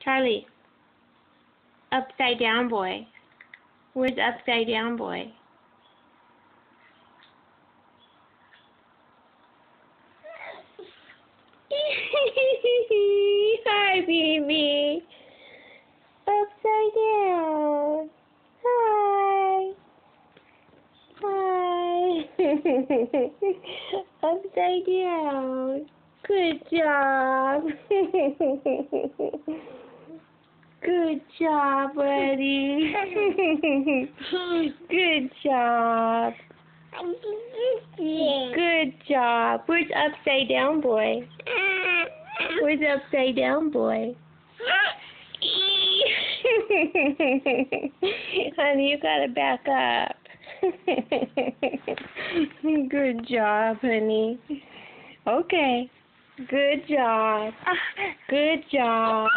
Charlie. Upside down boy. Where's upside down boy? Hi, baby. Upside down. Hi. Hi. Upside down. Good job. Good job, buddy. Good job. Good job. Where's upside down boy? Where's upside down boy? Honey, you gotta back up. Good job, honey. Okay. Good job. Good job.